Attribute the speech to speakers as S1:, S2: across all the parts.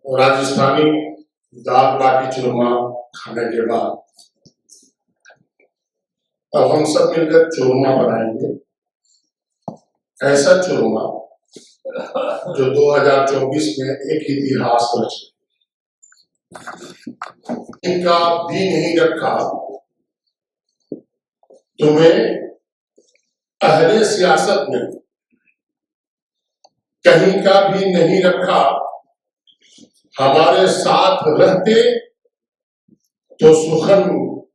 S1: राजस्थानी दाल बाटी चूरमा खाने के बाद अब हम सब मिलकर चूरमा बनाएंगे। ऐसा चूरमा जो 2024 में एक इतिहास रचे। इनका भी नहीं रखा तुम्हें अहले सियासत में, कहीं का भी नहीं रखा। हमारे साथ रहते तो सुखन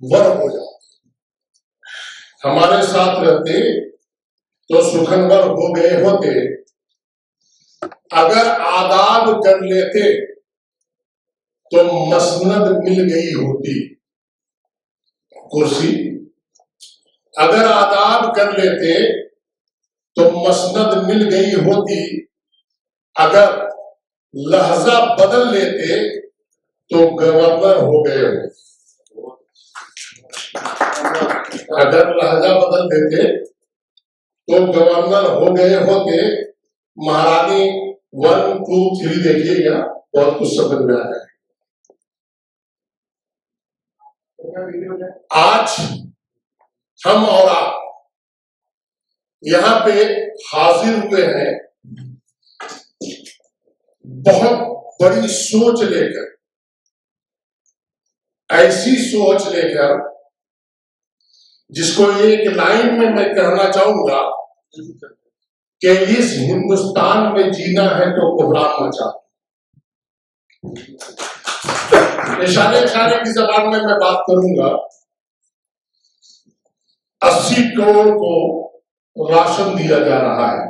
S1: वर हो जाते, हमारे साथ रहते तो सुखनवर हो गए होते। अगर आदाब कर लेते तो मसनद मिल गई होती कुर्सी। अगर आदाब कर लेते तो मसनद मिल गई होती। अगर लहजा बदल लेते तो गवर्नर हो गए हो। अगर लहजा बदल देते तो गवर्नर हो गए होते। महारानी 1, 2, 3 देखिएगा, बहुत कुछ समझ में आ जाए। आज हम और आप यहाँ पे हाजिर हुए हैं बहुत बड़ी सोच लेकर, ऐसी सोच लेकर जिसको एक लाइन में मैं कहना चाहूंगा कि इस हिंदुस्तान में जीना है तो कोहराम मचा। इशारे की जबान में मैं बात करूंगा। 80 करोड़ को राशन दिया जा रहा है।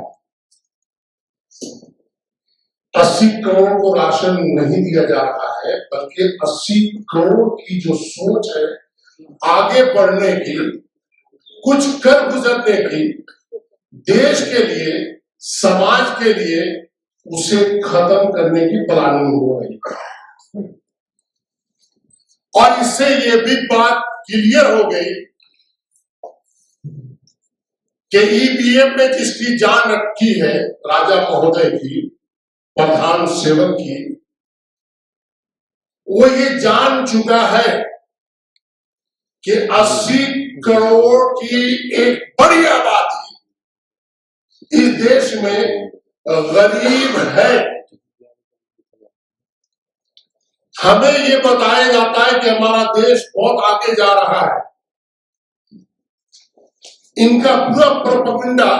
S1: 80 करोड़ को राशन नहीं दिया जा रहा है, बल्कि 80 करोड़ की जो सोच है आगे बढ़ने की, कुछ कर गुजरने की, देश के लिए, समाज के लिए, उसे खत्म करने की प्लानिंग हो रही है। और इससे ये भी बात क्लियर हो गई कि ईवीएम में जिसकी जान रखी है, राजा महोदय की, प्रधान सेवक की, वो ये जान चुका है कि 80 करोड़ की एक बड़ी आबादी इस देश में गरीब है। हमें ये बताया जाता है कि हमारा देश बहुत आगे जा रहा है। इनका पूरा प्रोपेगेंडा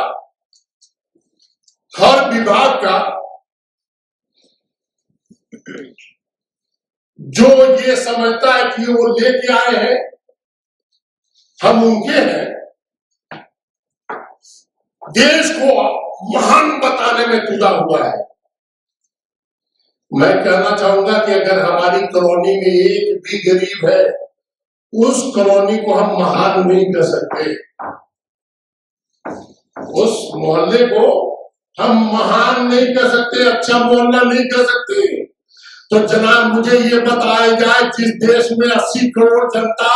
S1: हर विभाग का, जो ये समझता है कि वो लेके आए हैं, हम उनके हैं, देश को महान बताने में तुला हुआ है। मैं कहना चाहूंगा कि अगर हमारी कॉलोनी में एक भी गरीब है, उस कॉलोनी को हम महान नहीं कर सकते, उस मोहल्ले को हम महान नहीं कर सकते, अच्छा मोहल्ला नहीं कर सकते। तो जनाब मुझे ये बताया जाए, जिस देश में 80 करोड़ जनता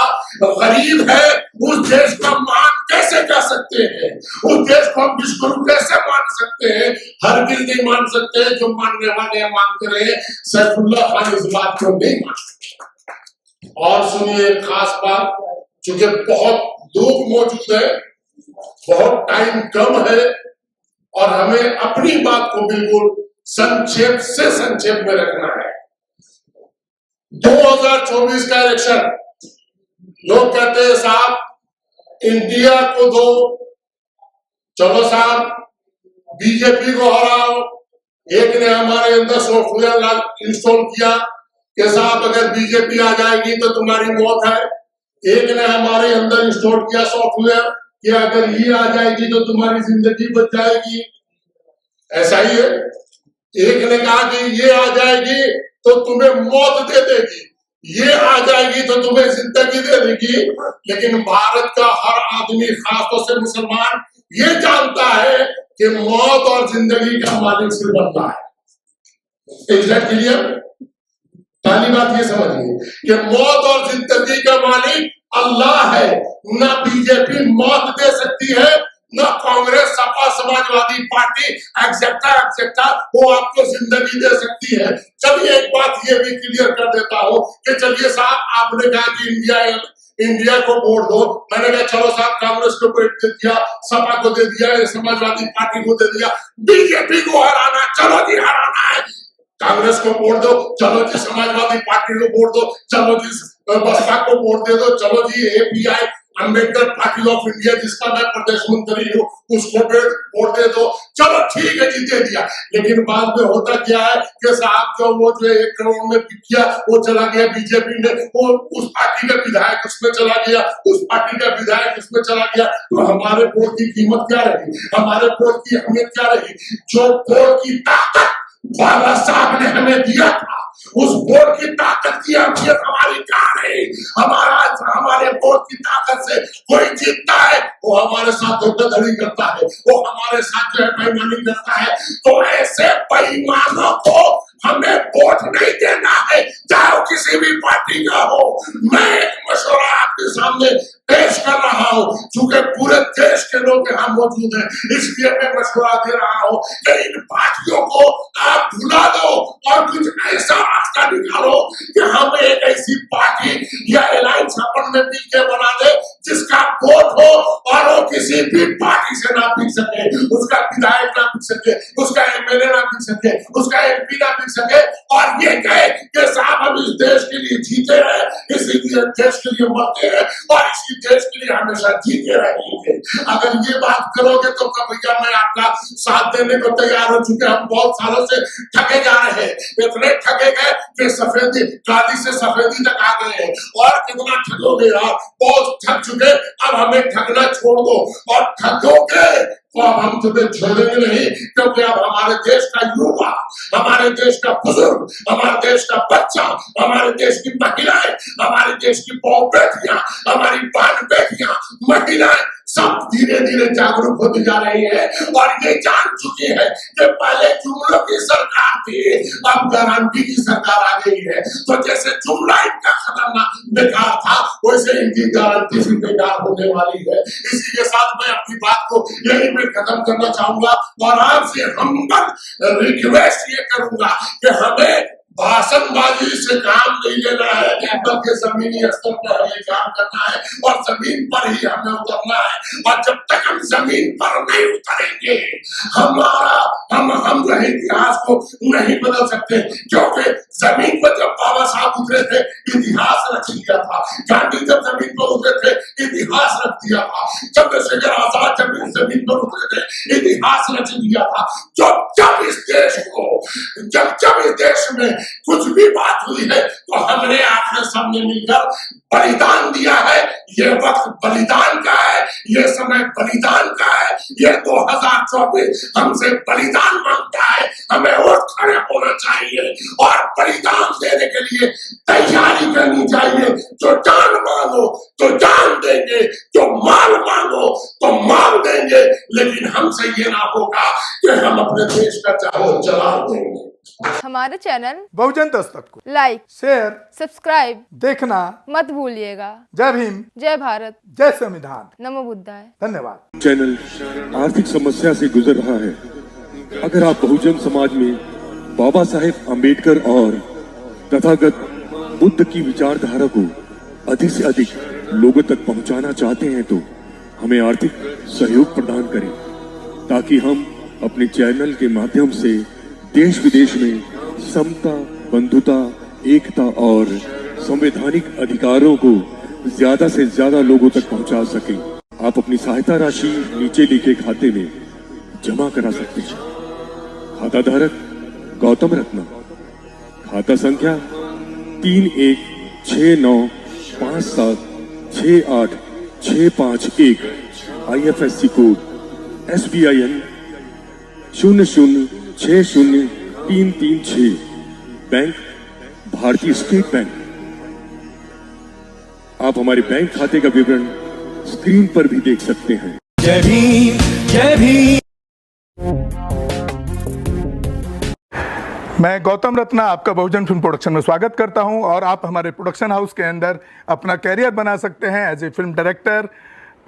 S1: गरीब है, उस देश को हम महान कैसे कर सकते हैं? उस देश को हम विश्वगुरु कैसे मान सकते हैं? हरगिज़ नहीं मान सकते। जो मानने वाले मानते रहे, सैफुल्लाह खान इस बात को नहीं मान सकते। और सुनिए खास बात, चूंकि बहुत लोग मौजूद है, बहुत टाइम कम है और हमें अपनी बात को बिल्कुल संक्षेप से संक्षेप में रखना है। 2024 का इलेक्शन, लोग कहते हैं साहब इंडिया को दो, चलो साहब बीजेपी को हराओ। एक ने हमारे अंदर सॉफ्टवेयर इंस्टॉल किया कि साहब अगर बीजेपी आ जाएगी तो तुम्हारी मौत है। एक ने हमारे अंदर इंस्टॉल किया सॉफ्टवेयर कि अगर ये आ जाएगी तो तुम्हारी जिंदगी बच जाएगी। ऐसा ही है। एक ने कहा कि ये आ जाएगी तो तुम्हें मौत दे देगी, ये आ जाएगी तो तुम्हें जिंदगी दे देगी। लेकिन भारत का हर आदमी, खासतौर से मुसलमान, ये जानता है कि मौत और जिंदगी का मालिक सिर्फ अल्लाह है। Is that clear? पहली बात ये समझिए कि मौत और जिंदगी का मालिक अल्लाह है। ना बीजेपी मौत दे सकती है, ना कांग्रेस, सपा, समाजवादी पार्टी एक्सेट्रा वो आपको जिंदगी दे सकती है। चलिए एक बात ये भी क्लियर कर देता हूं कि चलिए साहब, आपने कहा कि इंडिया को वोट दो, मैंने कहा चलो साहब कांग्रेस को वोट दे दिया, सपा को दे दिया, समाजवादी पार्टी को दे दिया, बीजेपी को हराना, चलो जी हराना है, कांग्रेस को वोट दो, चलो जी समाजवादी पार्टी को वोट दो, चलो जी बसपा को वोट दे दो, चलो जी API Ambedkar party of India जिसका मैं प्रदेश मंत्री हूँ उसको वोट दे दो, चलो ठीक है जी दे दिया। लेकिन बाद में होता क्या है कि साहब वो जो 1 करोड़ में किया वो चला गया बीजेपी में, वो उस पार्टी का विधायक उसमें चला गया, उस पार्टी का विधायक उसमें चला गया, तो हमारे वोट की कीमत क्या रही, हमारे वोट की अहमियत क्या रही? जो वोट की ताकत बाबा साहब ने हमें दिया था, उस वोट की ताकत की अहमियत हमारी क्या रही? हमारे वोट की ताकत से कोई जीतता है वो हमारे साथ धोखाधड़ी करता है, वो हमारे साथ जो है बेईमानी करता है, तो ऐसे बेईमानों को हमें वोट नहीं देना है, चाहे वो किसी भी पार्टी का हो। मैं एक मशवरा आपके सामने पेश कर रहा हूँ, क्योंकि पूरे देश के लोग यहाँ मौजूद हैं, इसलिए मैं मशवरा दे रहा हूँ कि इन पार्टियों को आप भुला दो और कुछ ऐसा रास्ता निकालो कि हम एक ऐसी पार्टी या अलायंस अपन में मिलकर बना दे जिसका वोट हो और वो किसी भी पार्टी से ना बिक सके, उसका विधायक ना बिक सके, उसका एमएलए ना बिक सके, उसका एमपी ना बिक सके, और ये कहे कि साहब हम इस देश के लिए जीते हैं, इसीलिए देश के लिए मरते हैं और इसी देश के लिए हमेशा जीते रहेंगे। अगर ये बात करोगे तो भैया मैं आपका साथ देने को तैयार हो चुके, हम बहुत सालों से ठगे जा रहे हैं, इतने ठगे गए कि सफेदी काली से सफेदी तक आ गए हैं, और कितना ठगोगे यार, बहुत ठग चुके, अब हमें ठगना छोड़ दो, और ठगोगे तो अब हम तुम्हें छोड़ेंगे नहीं, क्योंकि अब हमारे देश का युवा, हमारे देश का बुजुर्ग, हमारे देश का बच्चा, हमारे देश की महिलाएं, हमारे देश की बहु बेटियां, हमारी बहन बेटियां, महिलाएं सब धीरे धीरे जागरूक होती जा रही है और ये जान चुकी है कि पहले जुमलों की सरकार थी, अब गारंटी की सरकार आ गई है। तो जैसे जुमला इनका खतरनाक बेकार था, वैसे इनकी गारंटी भी बेकार होने वाली है। इसी के साथ मैं अपनी बात को यही में खत्म करना चाहूंगा और आपसे हम्बल रिक्वेस्ट ये करूंगा कि हमें भाषणबाजी से काम नहीं लेना है, बल्कि जमीनी स्तर पर हमें काम करना है और जमीन पर ही हमें उतरना है। और जब तक हम जमीन पर नहीं उतरेंगे, हम जो है इतिहास को नहीं बदल सकते, क्योंकि जमीन पर जब बाबा साहब उतरे थे इतिहास रच दिया था, गांधी जब जमीन पर उतरे थे इतिहास रच दिया था, चंद्रशेखर आजाद जब इस जमीन पर उतरे थे इतिहास रच दिया था। जब इस देश को जब इस देश में कुछ भी बात हुई है तो हमने आपने सामने मिलकर बलिदान दिया है। ये वक्त बलिदान का है, ये समय बलिदान का है, ये 2024 हमसे बलिदान मांगता है। हमें उठ खड़े होना चाहिए और बलिदान देने के लिए तैयारी करनी चाहिए। जो जान मांगो तो जान देंगे, जो माल मांगो तो माल देंगे, लेकिन हमसे ये ना होगा कि हम अपने देश का चाहो चला देंगे।
S2: हमारे चैनल
S3: बहुजन दस्तक को
S2: लाइक,
S3: शेयर,
S2: सब्सक्राइब
S3: देखना
S2: मत भूलिएगा।
S3: जय भीम,
S2: जय भारत,
S3: जय संविधान,
S2: नमो बुद्धाय।
S3: धन्यवाद।
S4: चैनल आर्थिक समस्या से गुजर रहा है। अगर आप बहुजन समाज में बाबा साहेब अम्बेडकर और तथागत बुद्ध की विचारधारा को अधिक से अधिक लोगों तक पहुंचाना चाहते हैं तो हमें आर्थिक सहयोग प्रदान करें, ताकि हम अपने चैनल के माध्यम से देश विदेश में समता, बंधुता, एकता और संवैधानिक अधिकारों को ज्यादा से ज्यादा लोगों तक पहुंचा सकें। आप अपनी सहायता राशि नीचे लिखे खाते में जमा करा सकते हैं। खाता धारक गौतम रत्ना, खाता संख्या 3169576865 IFSC कोड SBIN 0060336, बैंक भारतीय स्टेट बैंक। आप हमारे बैंक खाते का विवरण स्क्रीन पर भी देख सकते हैं।
S5: जय भीम, जय भीम।
S3: मैं गौतम रत्ना आपका बहुजन फिल्म प्रोडक्शन में स्वागत करता हूं और आप हमारे प्रोडक्शन हाउस के अंदर अपना कैरियर बना सकते हैं as a film director,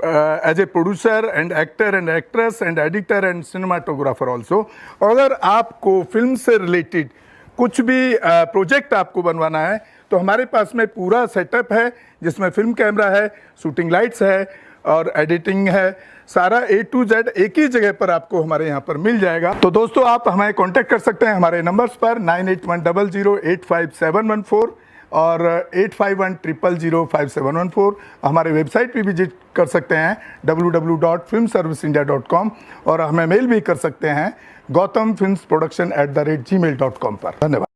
S3: as a producer and actor and actress and editor and cinematographer also. अगर आपको फिल्म से रिलेटेड कुछ भी प्रोजेक्ट आपको बनवाना है तो हमारे पास में पूरा सेटअप है, जिसमें फिल्म कैमरा है, शूटिंग लाइट्स है और एडिटिंग है। सारा A to Z एक ही जगह पर आपको हमारे यहाँ पर मिल जाएगा। तो दोस्तों आप हमें कांटेक्ट कर सकते हैं हमारे नंबर्स पर 9810085714 और 8510005714। हमारे वेबसाइट पे विजिट कर सकते हैं www.filmserviceindia.com और हमें मेल भी कर सकते हैं gautamfilmsproduction@gmail.com पर। धन्यवाद।